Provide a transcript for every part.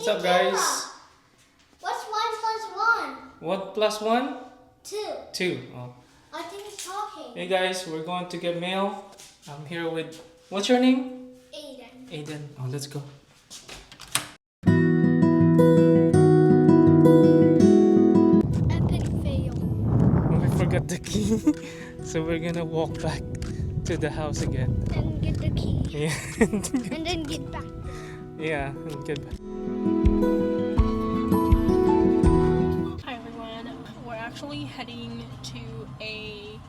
What's up, guys? What's 1 plus 1? 1 plus 1? 2. 2. Oh. I think it's talking. Hey guys, we're going to get mail. I'm here with, what's your name? Aiden. Aiden. Oh, let's go. Epic fail. We forgot the key. So we're gonna walk back to the house again. And get the key. Yeah. And then get back. Yeah, we'll get back. Hi everyone, we're actually heading to a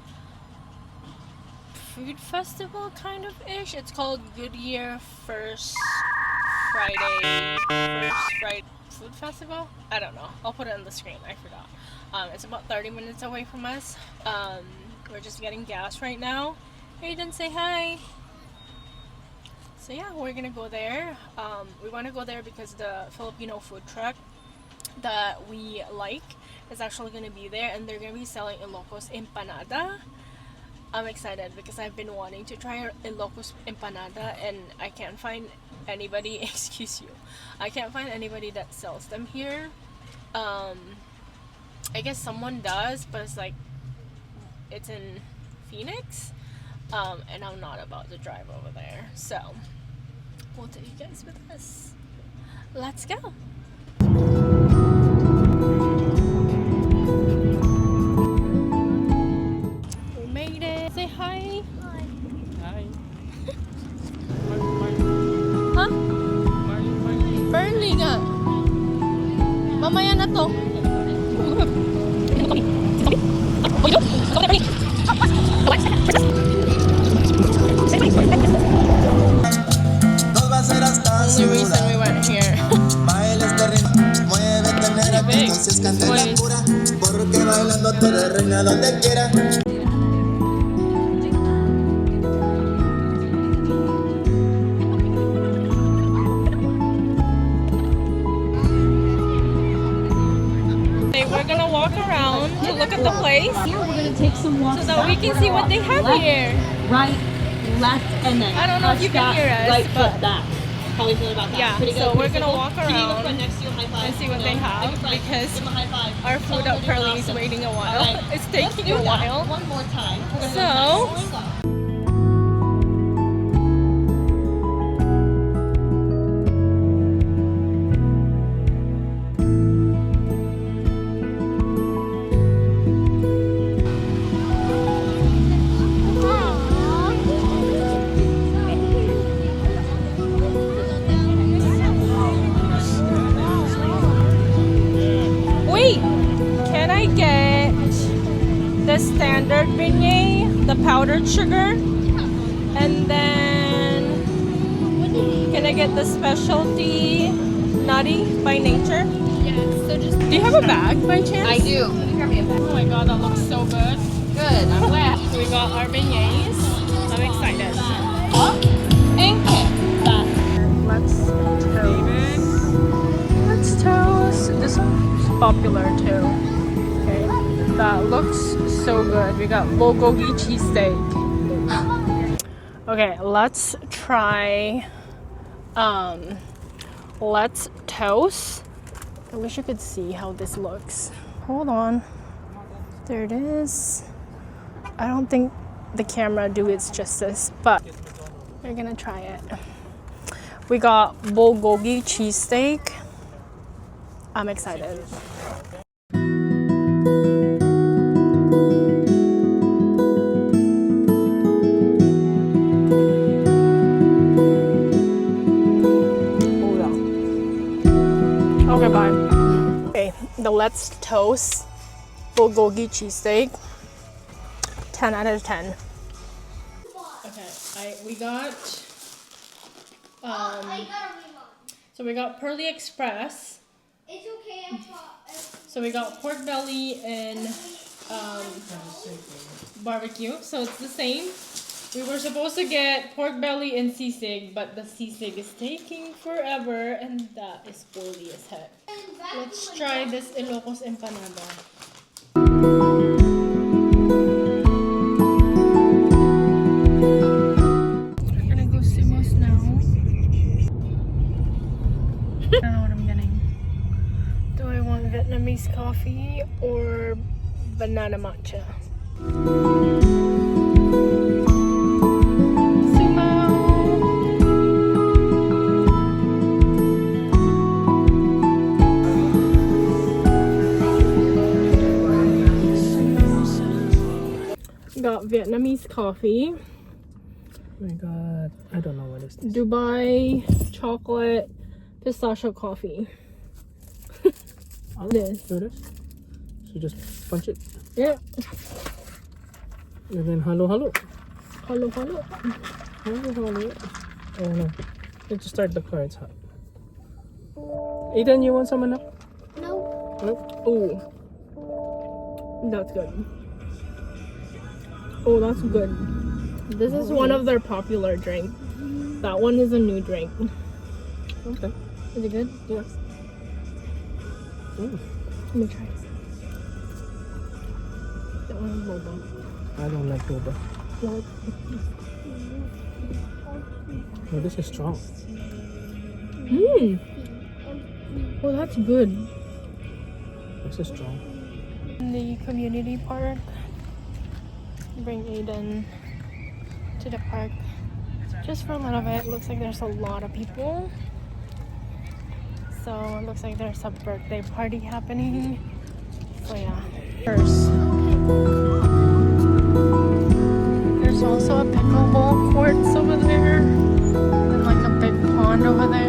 food festival kind of ish. It's called Goodyear First Friday. Food Festival? I don't know. I'll put it on the screen. I forgot. It's about 30 minutes away from us. We're just getting gas right now. Aiden, say hi. So yeah, we're gonna go there. We want to go there because the Filipino food truck that we like is actually gonna be there, and they're gonna be selling ilocos empanada. I'm excited because I've been wanting to try ilocos empanada, and I can't find anybody. Excuse you, I can't find anybody that sells them here. I guess someone does, but it's like it's in Phoenix, and I'm not about to drive over there, so we'll take you guys with us. Let's go. We made it. Say hi. Hi. Hi. Huh? Burly nga. Mamaya na to. Only reason we went here. We're gonna walk around to look at the place Here we're going to take some walks so that we can see what they have left, here. right, left, and then I don't know if you can touch hear that, us, right but- foot back. How we feel about that? Yeah, Pretty good, so we're pretty gonna simple? walk Can you around look right next to you, high five? and see what they No? have, Give a friend, because give 'em a high five. our food Tell up them you're Pearly is awesome. waiting a while. All right, It's let's taking do a that while. one more time. We're gonna So- go nice and slow. Wait, can I get the standard beignet, the powdered sugar, and then can I get the specialty nutty by nature? Yes, so just. Do you have a bag by chance? I do. Can you grab me a bag? Oh my god, that looks so good. Good, I'm glad. We got our beignets. I'm excited. And Let's toast. Let's toast. This one's popular too. Okay, that looks so good. We got bulgogi cheesesteak. Okay, let's try. Let's toast. I wish you could see how this looks. Hold on. There it is. I don't think the camera do its justice, but we're gonna try it. We got bulgogi cheesesteak. I'm excited. Oh yeah. Okay, bye. Okay, the Let's Toast bulgogi cheesesteak. 10 out of 10. Okay, we got I got a remote. so we got Pearly Express. It's okay. So we got pork belly and barbecue. So it's the same. We were supposed to get pork belly and sisig, but the sisig is taking forever, and that is spoily as heck. Let's try this ilocos empanada. We're gonna go Sumos now. I don't know what I'm getting. iced coffee or banana matcha. Got Vietnamese coffee. Oh my god, I don't know what is this. Dubai chocolate pistachio coffee. Oh, This. there it is. So just punch it. Yeah. And then halo halo. Hello, hello. Halo halo. Oh no. Let's just start the car, it's hot. Aiden, you want some enough? No. Nope. Ooh. That's good. Oh, that's good. This is one of their popular drinks. That one is a new drink. Okay. Is it good? Yeah. Mm. Let me try. That one is boba. I don't like boba. Like, Oh, this is strong. mmm. Oh, that's good. This is strong. In the community park, bring Aiden to the park just for a little bit. Looks like there's a lot of people. So it looks like there's a birthday party happening. So yeah. First, there's also a pickleball courts over there, and like a big pond over there.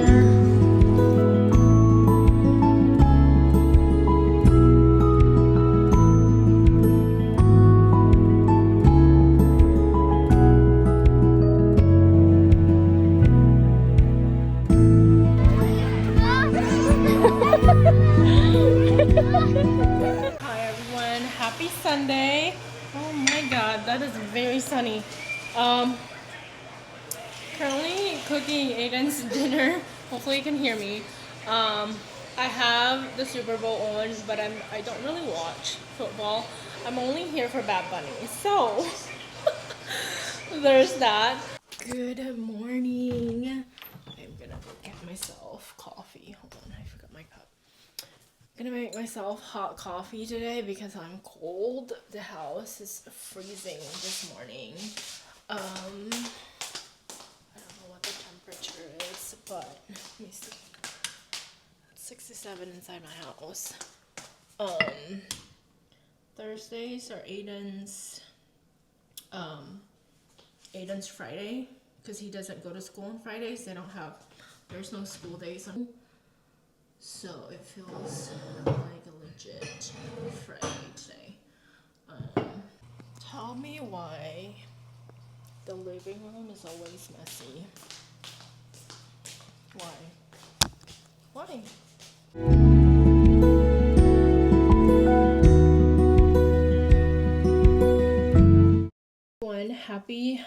Hi everyone, happy Sunday. Oh my god, that is very sunny. Currently cooking Aiden's dinner. Hopefully you can hear me. I have the Super Bowl on, but I don't really watch football. I'm only here for Bad Bunny. So there's that. Good morning. I'm gonna go get myself coffee. Hold on, I forgot my cup. Gonna make myself hot coffee today because I'm cold. The house is freezing this morning. I don't know what the temperature is, but let me see. It's 67 inside my house. Thursdays are Aiden's Friday because he doesn't go to school on Fridays. There's no school days on. So it feels like a legit Friday today. Tell me why the living room is always messy. Why? One happy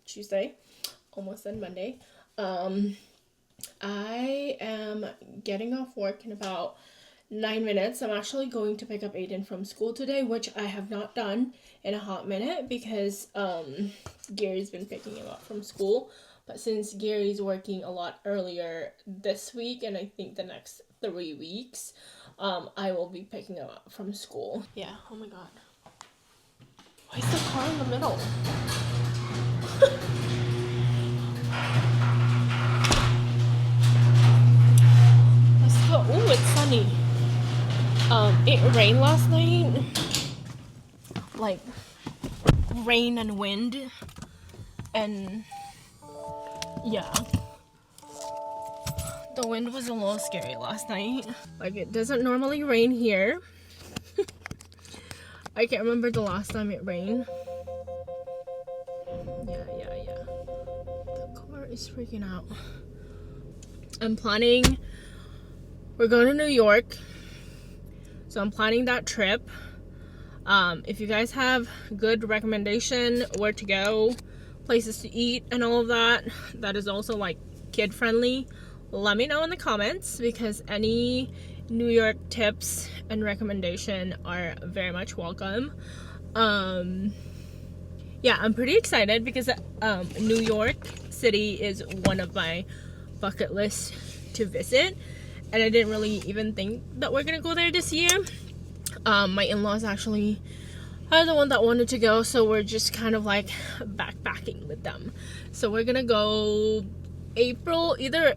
Tuesday, almost then Monday. I am getting off work in about 9 minutes. I'm actually going to pick up Aiden from school today, which I have not done in a hot minute because Gary's been picking him up from school. But since Gary's working a lot earlier this week and I think the next 3 weeks, I will be picking him up from school. Yeah, oh my god. Why is the car in the middle? Oh, it's sunny. It rained last night. Like, rain and wind. And, yeah. The wind was a little scary last night. Like, it doesn't normally rain here. I can't remember the last time it rained. Yeah. The car is freaking out. We're going to New York, so I'm planning that trip. If you guys have good recommendation where to go, places to eat and all of that, that is also like kid friendly, let me know in the comments because any New York tips and recommendation are very much welcome. Yeah, I'm pretty excited because New York City is one of my bucket lists to visit. and I didn't really even think that we're gonna go there this year. My in-laws actually are the one that wanted to go, so we're just kind of like backpacking with them. So we're gonna go either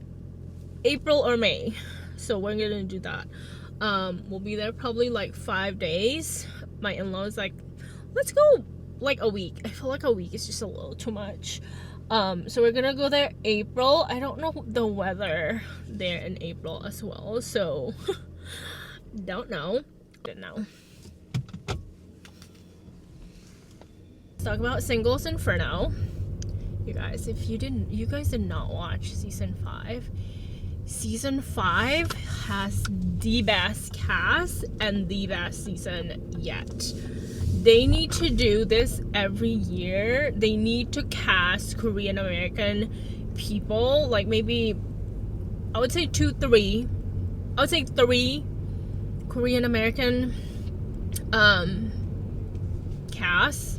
April or May. So we're gonna do that. We'll be there probably like 5 days. My in-laws like, let's go like a week. I feel like a week is just a little too much. So we're gonna go there April. I don't know the weather there in April as well, so don't know. Let's talk about Singles Inferno. You guys, if you guys did not watch season 5. Season 5 has the best cast and the best season yet. They need to do this every year. They need to cast Korean American people, like maybe I would say 3 Korean American cast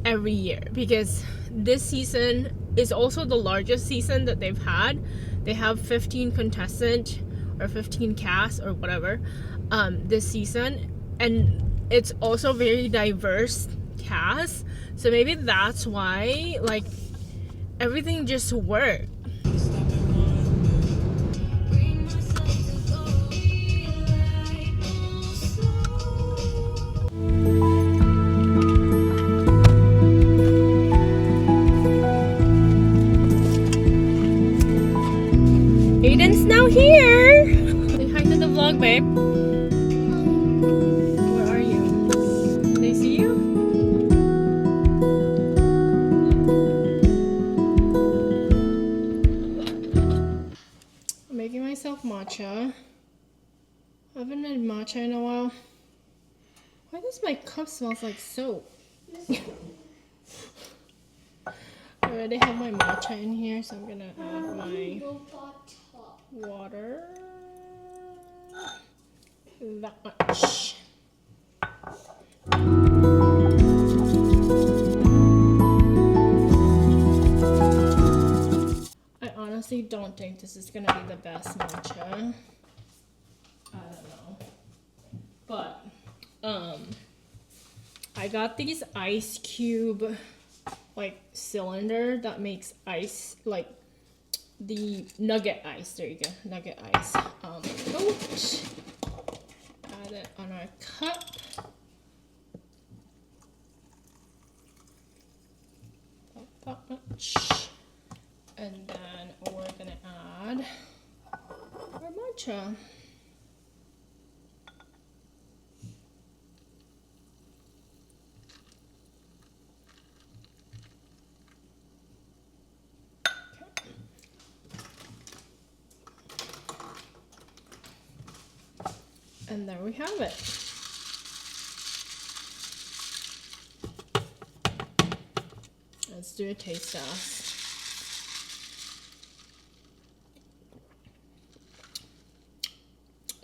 every year, because this season is also the largest season that they've had. They have 15 contestants or 15 cast or whatever this season, and it's also very diverse cast, so maybe that's why like everything just worked. Aiden's now here. Say hi to the vlog, babe. Where are you? Can they see you? I'm making myself matcha. I haven't had matcha in a while. Why does my cup smells like soap? I already have my matcha in here, so I'm gonna add my water. That much. I honestly don't think this is gonna be the best matcha. I don't know. But I got these ice cube like cylinder that makes ice, like the nugget ice. There you go, nugget ice. Add it on our cup. That much. And then we're gonna add our matcha. And there we have it. Let's do a taste test.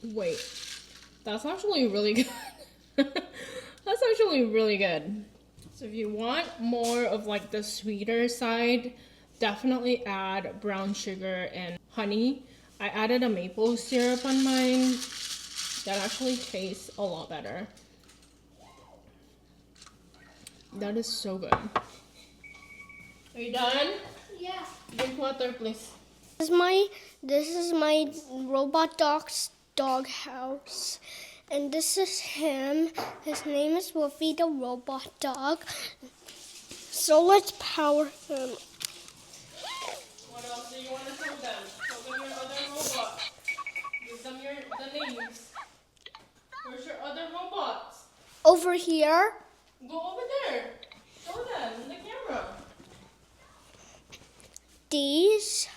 Wait, that's actually really good. That's actually really good. So if you want more of like the sweeter side, definitely add brown sugar and honey. I added a maple syrup on mine. That actually tastes a lot better. That is so good. Are you done? Yeah. Drink water, please. This is my robot dog's dog house. And this is him. His name is Wolfie the robot dog. So let's power him. What else do you want to show them? Show them your other robot. Give them the names. Where's your other robots? Over here. Go over there. Show them in the camera. These.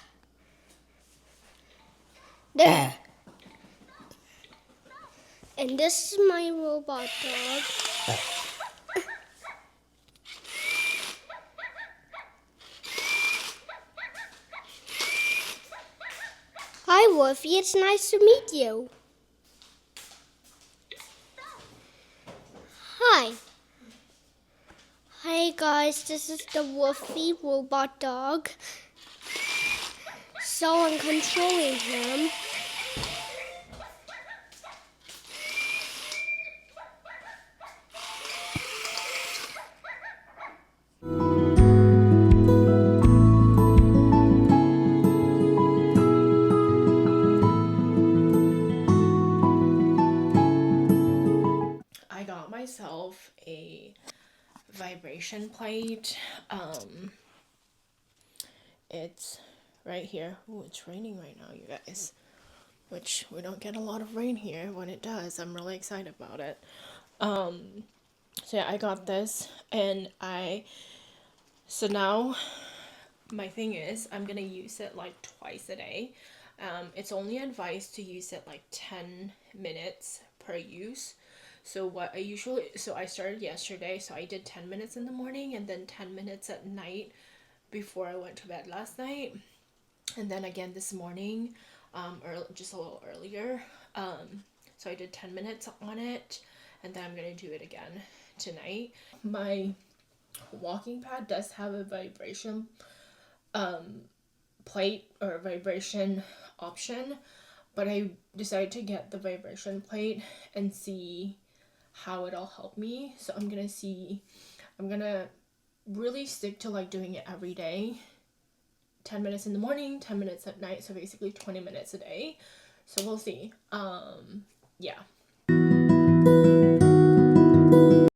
There. And this is my robot dog. Hi, Wolfie. It's nice to meet you. Hi. Hi, guys. This is the Wolfie robot dog. So I'm controlling him. tonight. It's right here. Oh, it's raining right now, you guys. Which we don't get a lot of rain here. When it does, I'm really excited about it. So yeah, I got this, and so now my thing is I'm gonna use it like twice a day. It's only advised to use it like 10 minutes per use. So I started yesterday, so I did 10 minutes in the morning and then 10 minutes at night before I went to bed last night. And then again this morning, just a little earlier. So I did 10 minutes on it, and then I'm gonna do it again tonight. My walking pad does have a vibration plate or vibration option, but I decided to get the vibration plate and see how it'll help me. So I'm gonna really stick to like doing it every day. 10 minutes in the morning, 10 minutes at night, so basically 20 minutes a day. So we'll see. Yeah.